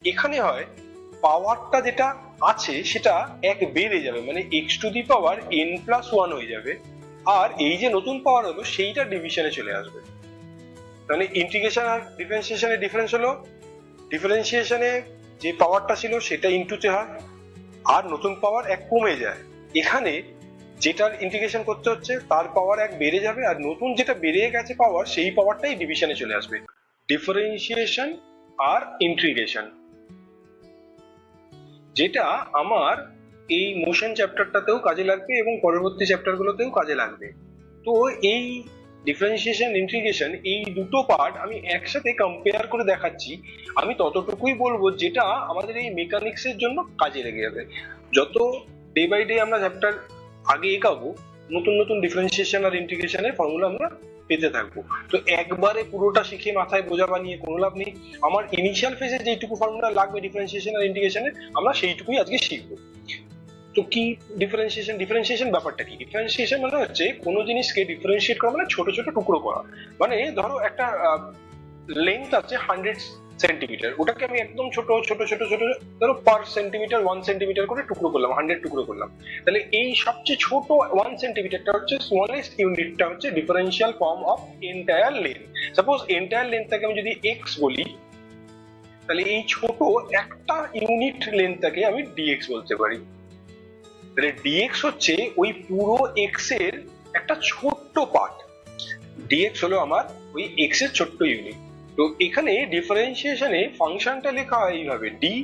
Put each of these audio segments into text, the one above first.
এখানে হয় পাওয়ারটা যেটা আছে সেটা এক বেড়ে যাবে, মানে x to the power N plus one হয়ে যাবে, আর এই যে নতুন পাওয়ার হলো সেইটা ডিভিশনে চলে আসবে। তাহলে ইন্টিগ্রেশন আর ডিফারেন্সিয়েশনের ডিফারেন্স হলো ডিফারেন্সিয়েশনে যে পাওয়ারটা ছিল সেটা ইনটুতে হয়, আর নতুন পাওয়ার এক কমে যায়। এখানে যেটার ইন্টিগ্রেশন করতে হচ্ছে তার পাওয়ার এক বেড়ে যাবে, আর নতুন যেটা বেড়ে গেছে পাওয়ার সেই পাওয়ারটাই ডিভিশনে চলে আসবে। ডিফারেন্সিয়েশন আর ইন্টিগ্রেশন, যেটা আমার এই মোশন চ্যাপ্টারটাতেও কাজে লাগবে এবং পরবর্তী চ্যাপ্টারগুলোতেও কাজে লাগবে। তো এই ডিফারেন্সিয়েশন ইন্টিগ্রেশন এই দুটো পার্ট আমি একসাথে কম্পেয়ার করে দেখাচ্ছি। আমি ততটুকুই বলবো যেটা আমাদের এই মেকানিক্সের জন্য কাজে লেগে যাবে। যত ডে বাই ডে আমরা চ্যাপ্টার আগে এগাবো, নতুন নতুন ডিফারেন্সিয়েশন আর ইন্টিগ্রেশনের ফর্মুলা আমরা পেতে থাকবো। তো একবারে পুরোটা শিখে মাথায় বোঝা বানিয়ে কোনো লাভ নেই। আমার ইনিশিয়াল ফেজে যেটুকু ফর্মুলা লাগবে ডিফারেন্সিয়েশন আর ইন্টিগ্রেশনের আমরা সেইটুকুই আজকে শিখবো। তো কি ডিফারেন্সিয়েশন? ডিফারেন্সিয়েশন ব্যাপারটা কি? ডিফারেন্সিয়েশন মানে হচ্ছে কোনো জিনিসকে ডিফারেন্সিয়েট করা, মানে ছোট ছোট টুকরো করা। মানে ধরো একটা লেন্থ আছে 100 সেন্টিমিটার, ওটাকে আমি একদম ছোট ছোট ছোট ছোট ধরো পার সেন্টিমিটার 1 সেন্টিমিটার করে টুকরো করলাম, 100 টুকরো করলাম। তাহলে এই সবচেয়ে ছোট 1 সেন্টিমিটারটা হচ্ছে স্মলেস্ট ইউনিটটা হচ্ছে differential form of entire length. Suppose entire লেন্থটাকে আমি যদি এক্স বলি, তাহলে এই ছোট একটা ইউনিট লেন্থটাকে আমি ডিএক্স বলতে পারি। তাহলে ডিএক্স হচ্ছে ওই পুরো এক্স এর একটা ছোট্ট পার্ট। ডিএক্স হলো আমার ওই এক্স এর ছোট্ট ইউনিট। তো এখানে ডিফারেন্সিয়েশনে ফাংশনটা লেখা হয় এইভাবে, ডি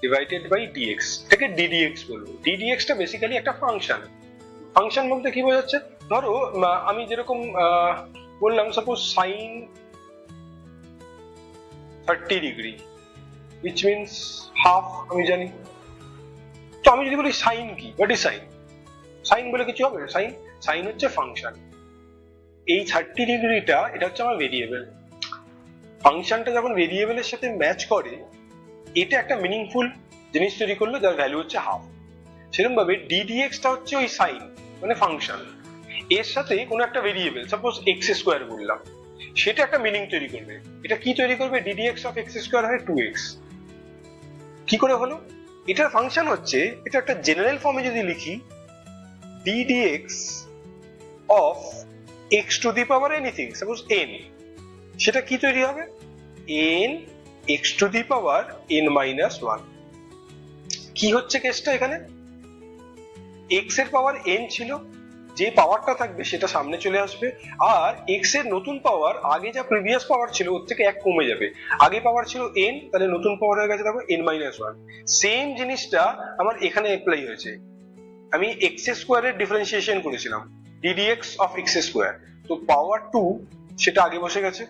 ডিভাইডেড বাই ডিএক্স, এটাকে ডিডিএক্স বলবো। ডিডিএক্স টা বেসিক্যালি একটা ফাংশন। ফাংশন বলতে কি বোঝাচ্ছে? ধরো আমি যেরকম বললাম, suppose sine 30 degree which means half, আমি জানি। তো আমি যদি বলি সাইন কি, হোয়াট ইজ সাইন? সাইন বলে কিছু হবে? সাইন সাইন হচ্ছে ফাংশন। এই 30 ডিগ্রিটা এটা হচ্ছে আমার ভেরিয়েবল। ফাংশনটা যখন ভেরিয়েবলের সাথে ম্যাচ করে, এটা একটা মিনিংফুল জিনিস তৈরি করলো যার ভ্যালু হচ্ছে হাফ। সেরকম ভাবে ডিডিএক্স টা হচ্ছে ওই সাইন মানে ফাংশন, এর সাথে কোনো একটা ভেরিয়েবল সাপোজ এক্স স্কোয়ার বললাম, সেটা একটা মিনিং তৈরি করবে। এটা কি তৈরি করবে? ডিডিএক্স অফ এক্স স্কোয়ার হয় 2x। কি করে হলো? এটার ফাংশন হচ্ছে, এটা একটা জেনারেল ফর্মে যদি লিখি, ddx of x to the power anything, suppose n, সেটা কি তৈরি হবে? n x to the power n minus 1। কি হচ্ছে কেসটা এখানে? x এর পাওয়ার n ছিল, যে পাওয়ারটা থাকবে সেটা সামনে চলে আসবে, আর x এর নতুন পাওয়ার আগে যা প্রিভিয়াস পাওয়ার ছিল ওর থেকে এক কমে যাবে। আগে পাওয়ার ছিল n, তাহলে নতুন পাওয়ার হয়ে গেছে দেখো n minus 1। সেম জিনিসটা আমার এখানে অ্যাপ্লাই হয়েছে। আমি x স্কোয়ারের ডিফারেন্সিয়েশন করেছিলাম, ddx of x স্কোয়ার, তো পাওয়ার 2 সেটা আগে বসে গেছে,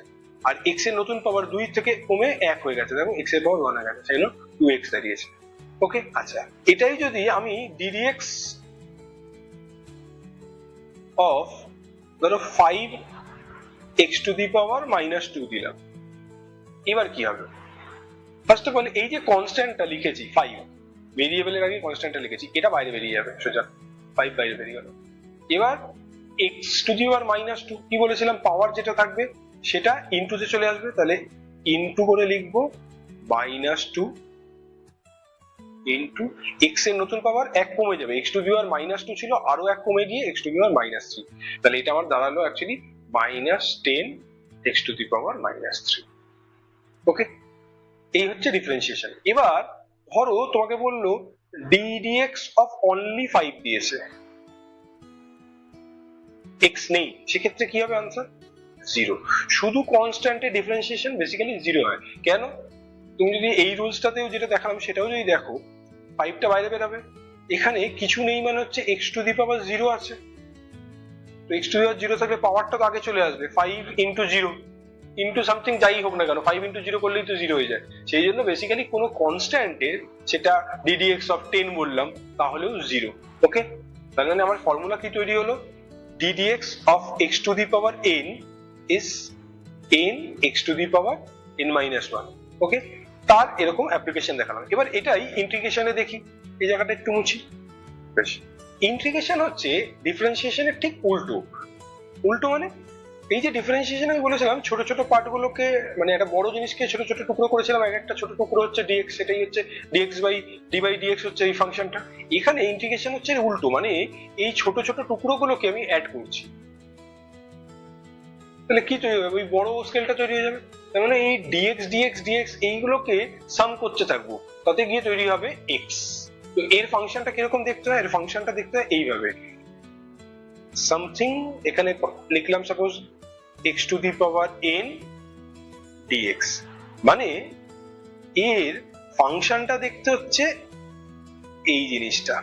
আর x এর নতুন পাওয়ার 2 থেকে কমে 1 হয়ে গেছে, দেখো x এর পাওয়ার 1 হয়ে গেছে, সেই জন্য 2x দাঁড়িয়েছে। ওকে, আচ্ছা, এটাই যদি আমি ddx of ধরো 5x to the power minus 2 দিলাম, এবার কি হবে? ফার্স্ট অফ অল এই যে কনস্ট্যান্টটা লিখেছি 5, ভেরিয়েবলের আগে কনস্ট্যান্টটা লিখেছি, এটা বাইরে বেরিয়ে যাবে সোজা, 5 বাইরে বেরিয়ে গেল। এবার x to the power minus 2 কি বলেছিলাম, পাওয়ার যেটা থাকবে সেটা ইনটুতে চলে আসবে, তাহলে ইনটু করে লিখবো minus 2 ইনটু x এর নতুন পাওয়ার 1 কমে যাবে, x to the power minus 2 ছিল, আরো 1 কমে গিয়ে x to the power minus 3, তাহলে এটা আমার দাঁড়ালো actually minus 10 x to the power minus 3। ওকে, এই হচ্ছে ডিফারেন্সিয়েশন। এবার ধরো তোমাকে বললো ddx of only 5 দিয়েছে, x নেই, সেক্ষেত্রে কি হবে আনসার? 0। শুধু কনস্ট্যান্টে ডিফারেন্সিয়েশন বেসিক্যালি 0 হয়। কেন? তুমি যদি এই রুলসটাতেও যেটা দেখালাম সেটাও যদি দেখো, 5টা বাইরে বেরোবে, এখানে কিছু নেই মানে হচ্ছে x to the power 0 আছে, তো x to the power 0 থাকলে পাওয়ারটা তো আগে চলে আসবে, 5 into 0 ইন্টু সামথিং যাই হোক না কেন, 5 into 0 করলেই তো 0 হয়ে যায়। সেই জন্য বেসিক্যালি কোনো কনস্ট্যান্টের, সেটা ddx of 10 বললাম, তাহলেও 0। ওকে, তার মানে আমার ফর্মুলা কি তৈরি হলো? ddx of x to the power n is n x to the power n minus 1। ওকে, তার এরকম অ্যাপ্লিকেশন দেখালাম। এবার এটাই ইন্টিগ্রেশনে দেখি, এই জায়গাটা একটু মুছি। বেশ, ইন্টিগ্রেশন হচ্ছে ডিফারেন্সিয়েশনের ঠিক উল্টো। উল্টো মানে এই যে ডিফারেন্সিয়েশন আমি বলেছিলাম ছোট ছোট পার্ট গুলোকে, মানে একটা বড় জিনিসকে ছোট ছোট টুকরো করেছিলাম, এক একটা ছোট টুকরো হচ্ছে ডিএক্স, সেটাই হচ্ছে DX by D by DX হচ্ছে এই ফাংশনটা। এখানে ইন্টিগ্রেশন হচ্ছে উল্টো, মানে এই ছোট ছোট টুকরো গুলোকে আমি অ্যাড করছি, তাহলে কি তৈরি হবে, ওই বড় স্কেলটা তৈরি হয়ে যাবে। তার মানে এই ডিএক্স ডিএক্স ডিএক্স এইগুলোকে সাম করতে থাকবো, তাতে গিয়ে তৈরি হবে এক্স। তো এর ফাংশনটা কিরকম দেখতে হয়, এর ফাংশনটা দেখতে হয় এইভাবে, সামথিং এখানে লিখলাম suppose x to the power n dx, মানে এর ফাংশনটা দেখতে হচ্ছে এই জিনিসটা,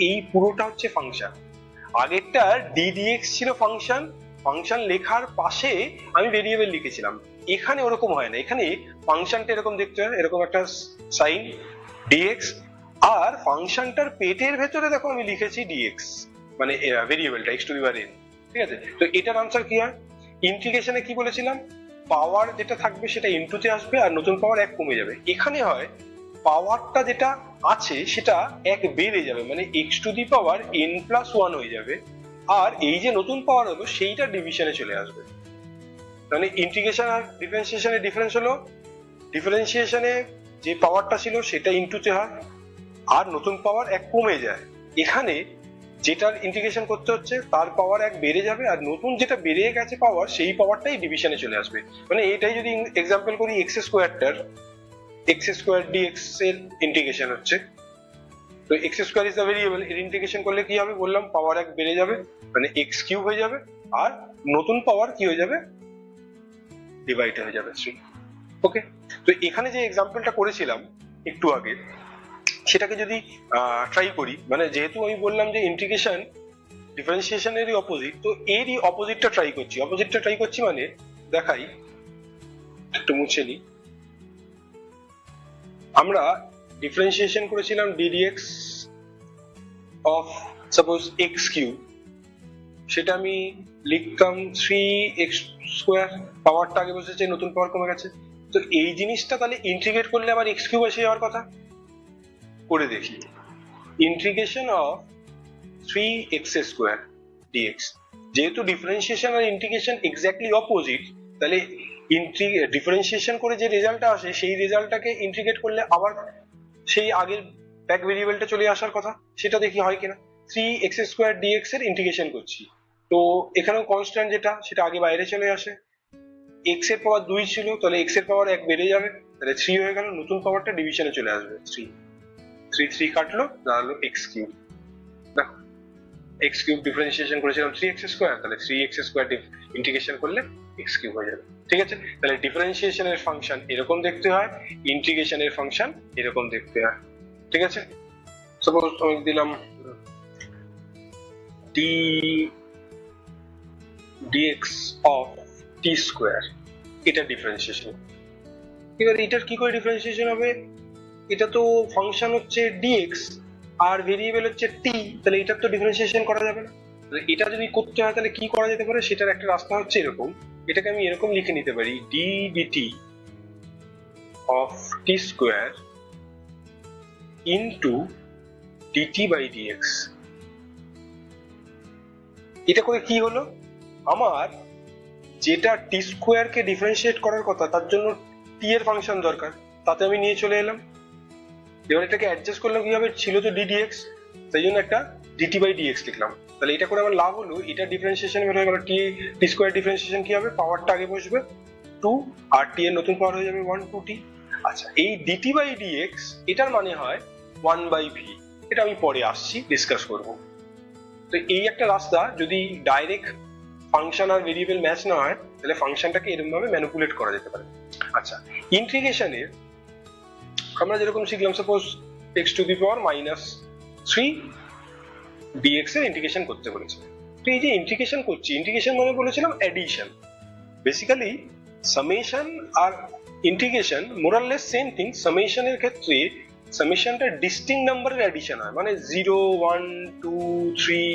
এই পুরোটা হচ্ছে ফাংশন। আগেরটা ddx ছিল ফাংশন, ফাংশন লেখার পাশে আমি ভেরিয়েবল লিখেছিলাম। এখানে ওরকম হয় না, এখানে ফাংশনটা এরকম দেখতে হয়, এরকম একটা সাইন dx, আর ফাংশনটার পেটের ভেতরে দেখো আমি লিখেছি dx, মানে ভেরিয়েবলটা x to the power n। ঠিক আছে, তো এটার আনসার কি হয়, ইন্টিগ্রেশনে কি বলেছিলাম, পাওয়ার যেটা থাকবে সেটা ইনটুতে আসবে আর নতুন পাওয়ার এক কমে যাবে। এখানে হয় পাওয়ারটা যেটা আছে সেটা এক বেড়ে যাবে, মানে x to the power n plus 1 হয়ে যাবে, আর এই যে নতুন পাওয়ার হলো সেইটা ডিভিশনে চলে আসবে। মানে ইন্টিগ্রেশন আর ডিফারেন্সিয়েশনের ডিফারেন্স হলো, ডিফারেন্সিয়েশনে যে পাওয়ারটা ছিল সেটা ইনটুতে হয় আর নতুন পাওয়ার এক কমে যায়। এখানে যেটার ইন্টিগ্রেশন করতে হচ্ছে তার পাওয়ার এক বেড়ে যাবে আর নতুন যেটা বেড়ে গেছে পাওয়ার সেই পাওয়ারটাই ডিভিশনে চলে আসবে। মানে এটাই যদি এক্সাম্পল করি, এক্স স্কোয়ারটার এক্স স্কোয়ার ডিএক্স এর ইন্টিগ্রেশন হচ্ছে, তো x square is the variable, এর ইন্টিগ্রেশন করলে কি হবে বললাম, পাওয়ার এক বেড়ে যাবে মানে এক্স কিউব হয়ে যাবে, আর নতুন পাওয়ার কি হয়ে যাবে, ডিভাইড হয়ে যাবে 3। ওকে, তো এখানে যে এক্সাম্পলটা করেছিলাম একটু আগে সেটাকে যদি ট্রাই করি, মানে যেহেতু আমি বললাম যে ইন্টিগ্রেশন ডিফারেন্সিয়েশনেরই অপোজিট, তো এরই অপোজিটটা ট্রাই করছি মানে দেখাই, একটু মুছে নিই। আমরা ডিফারেন্সিয়েশন করেছিলাম ddx of suppose x cube, সেটা আমি লিখতাম 3x স্কোয়ার, পাওয়ারটা আগে বসেছে নতুন পাওয়ার কমে গেছে, তো এই জিনিসটা তাহলে ইন্টিগ্রেট করলে আবার x কিউব এসে যাওয়ার কথা। করে দেখি, integration of 3x square dx, যেহেতু ডিফারেন্সিয়েশন আর ইন্টিগ্রেশন এক্স্যাক্টলি অপোজিট, তাহলে ডিফারেন্সিয়েশন করে যে রেজাল্টটা আসে সেই রেজাল্টটাকে ইন্টিগ্রেট করলে আবার সেই আগের ব্যাক ভেরিয়েবলটা চলে আসার কথা, সেটা দেখি হয় কিনা। 3x স্কোয়ার dx এর ইন্টিগ্রেশন করছি, তো এখানেও কনস্ট্যান্ট যেটা সেটা আগে বাইরে চলে আসে, x এর পাওয়ার 2 ছিল তাহলে x এর পাওয়ার 1 বেড়ে যাবে, তাহলে 3 হয়ে গেল, নতুন পাওয়ারটা ডিভিশনে চলে আসবে, 3 কাটলো, দাঁড়ালো x কিউব। দেখো x কিউব ডিফারেন্সিয়েশন করেছিলাম 3x স্কোয়ার, তাহলে 3x স্কোয়ার ইন্টিগ্রেশন করলে x কিউব হয়ে যাবে। ঠিক আছে, তাহলে ডিফারেন্সিয়েশনের ফাংশন এরকম দেখতে হয়, ইন্টিগ্রেশনের ফাংশন এরকম দেখতে হয়। ঠিক আছে, সাপোজ আমি দিলাম dx অফ t স্কোয়ার, এটা ডিফারেন্সিয়েশন। এবার এটার কি করে ডিফারেন্সিয়েশন হবে, এটা তো ফাংশন হচ্ছে dx আর ভেরিয়েবল হচ্ছে t, তাহলে এটার তো ডিফারেন্সিয়েশন করা যাবে না। তাহলে এটা যদি করতে হয় তাহলে কি করা যেতে পারে, সেটার একটা রাস্তা হচ্ছে এরকম, এটাকে আমি এরকম লিখে নিতে পারি d dt of t square into dt by dx। এটা করে কি হলো, আমার যেটা t স্কোয়ার কে ডিফারেন্সিয়েট করার কথা তার জন্য t এর ফাংশন দরকার, তাতে আমি নিয়ে চলে এলাম। এবার এটাকে অ্যাডজাস্ট করলাম কিভাবে, ছিল তো ddx, তাই জন্য একটা dt বাই dx লিখলাম। তাহলে এটা করে আমার লাভ হলো, এটা ডিফারেন্সিয়েশন হয়ে গেল, t স্কোয়ার ডিফারেন্সিয়েশন কি হবে, পাওয়ারটা আগে বসবে 2 আর t এর নতুন পাওয়ার হয়ে যাবে 1 2t। আচ্ছা, এই dt বাই dx এটার মানে হয় 1 বাই v, এটা আমি পরে আসছি ডিসকাস করব। তো এই একটা রাস্তা, যদি ডাইরেক্ট ফাংশন আর ভেরিয়েবল ম্যাচ না হয় তাহলে ফাংশনটাকে এরকম ভাবে ম্যানিপুলেট করা যেতে পারে। আচ্ছা, ইন্টিগ্রেশনের আমরা যেরকম শিখলাম, suppose x to the power -3 dx এর ইন্টিগ্রেশন করতে বলেছে, তো এই যে ইন্টিগ্রেশন করছি, ইন্টিগ্রেশন মানে বলেছিলাম অ্যাডিশন, বেসিক্যালি সামেশন আর ইন্টিগ্রেশন মোরাললেস সেম থিং। সামেশনের ক্ষেত্রে সামেশনটা ডিস্টিংক্ট নাম্বারের অ্যাডিশন হয়, মানে 0 1 2 3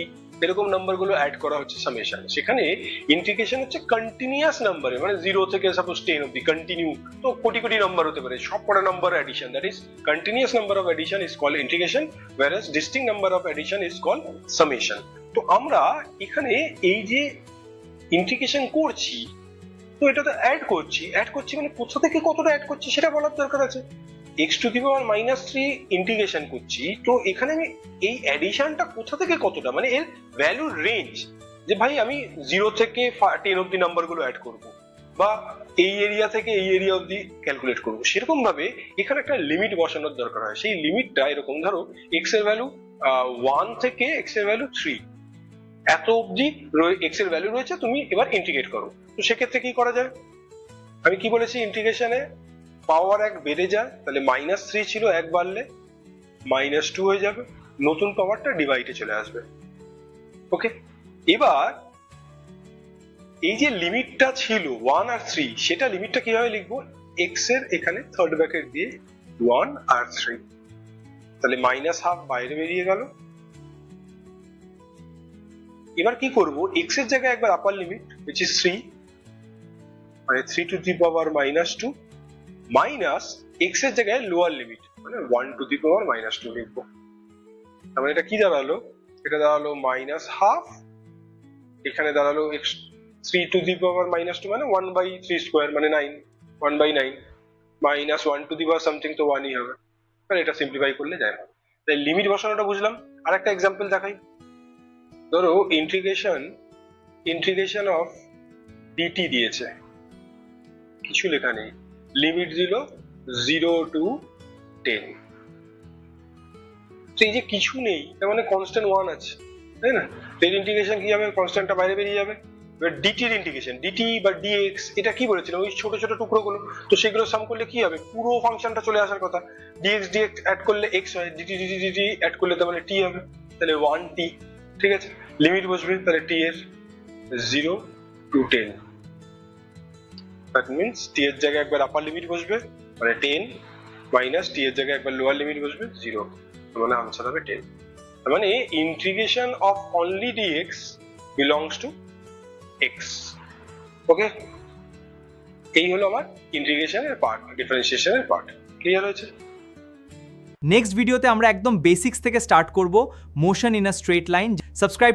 এরকম নাম্বার গুলো অ্যাড করা হচ্ছে সামেশন, সেখানে ইন্টিগ্রেশন হচ্ছে কন্টিনিউয়াস নাম্বারে, মানে 0 থেকে সাপোজ 10 অবধি কন্টিনিউ, তো কোটি কোটি নাম্বার হতে পারে, সব কটা number addition, that is continuous number of addition is called integration, whereas distinct number of addition is called summation. তো আমরা এখানে এই যে ইন্টিগ্রেশন করছি, তো এটা তো অ্যাড করছি মানে কোথা থেকে কতটা অ্যাড করছি সেটা বলার দরকার আছে। x⁻³ ইন্টিগ্রেশন করছি, তো এখানে আমি এই অ্যাডিশনটা কোথা থেকে কতটা, মানে এর ভ্যালুর রেঞ্জ, যে ভাই আমি 0 থেকে 10 অব্দি নাম্বারগুলো অ্যাড করব, বা এই এরিয়া থেকে এই এরিয়া অব্দি ক্যালকুলেট করব, সেরকম ভাবে এখানে একটা লিমিট বসানোর দরকার হয়। সেই লিমিটটা এরকম, ধরো x এর ভ্যালু 1 থেকে x এর ভ্যালু 3, এত অব্দি x এর ভ্যালু রয়েছে, তুমি এবার ইন্টিগ্রেট করো। তো সেক্ষেত্রে কি করা যায়, আমি কি বলেছি, ইন্টিগ্রেশনে পাওয়ার 1 বেড়ে যায়, তাহলে -3 ছিল 1 বাড়লে -2 হয়ে যাবে, নতুন পাওয়ারটা ডিভাইডে চলে আসবে। ওকে, এবার এই যে লিমিটটা ছিল 1 আর 3, সেটা লিমিটটা কিভাবে লিখবো, x এর এখানে থার্ড ব্র্যাকেট দিয়ে 1 আর 3, তাহলে -½ বাইরে বেরিয়ে গেল। এবার কি করব, x এর জায়গায় একবার আপার লিমিট which is 3, মানে 3 to the power -2 minus x এর জায়গায় লোয়ার লিমিট মানে 1 টু দি পাওয়ার -2 লিখবো। তার মানে এটা কি দাঁড়ালো, এটা দাঁড়ালো -½ এখানে দাঁড়ালো x 3 টু দি পাওয়ার -2 মানে 1/3 স্কয়ার মানে 9, 1/9 minus 1 to the power something, তো 1ই হবে। তাহলে এটা সিম্পলিফাই করলে যায়। তাই লিমিট বসানোটা বুঝলাম। আর একটা এক্সাম্পল দেখাই, ধরো ইন্টিগ্রেশন অফ dt দিয়েছে, কিছু লেখা নেই, লিমিট দিল 0 টু 10, তো এই যে কিছু নেই, তার মানে কনস্ট্যান্ট 1 আছে, তাই না? এর ইন্টিগ্রেশন কি হবে, কনস্ট্যান্টটা বাইরে বেরিয়ে যাবে। এবার dt এর ইন্টিগ্রেশন, dt বা dx, এটা কি বলেছিলাম, ওই ছোট ছোট টুকরোগুলো, তো সেগুলো সাম করলে কি হবে, পুরো ফাংশনটা চলে আসার কথা। dx অ্যাড করলে x হয়, dt অ্যাড করলে তার মানে t হবে, তাহলে 1t। ঠিক আছে, লিমিট বসবে তাহলে t এর 0 টু 10, দ্যাট মিন্স t এর জায়গায় একবার আপার লিমিট বসবে মানে 10, মাইনাস t এর জায়গায় একবার লোয়ার লিমিট বসবে 0, মানে আনসার হবে 10। তার মানে integration of only dx belongs to x। ওকে, এই হলো আমার ইন্টিগ্রেশনের পার্ট, ডিফারেন্সিয়েশনের পার্ট। ক্লিয়ার হয়েছে? নেক্সট ভিডিওতে আমরা একদম বেসিক্স থেকে স্টার্ট করব motion in a straight line. Subscribe to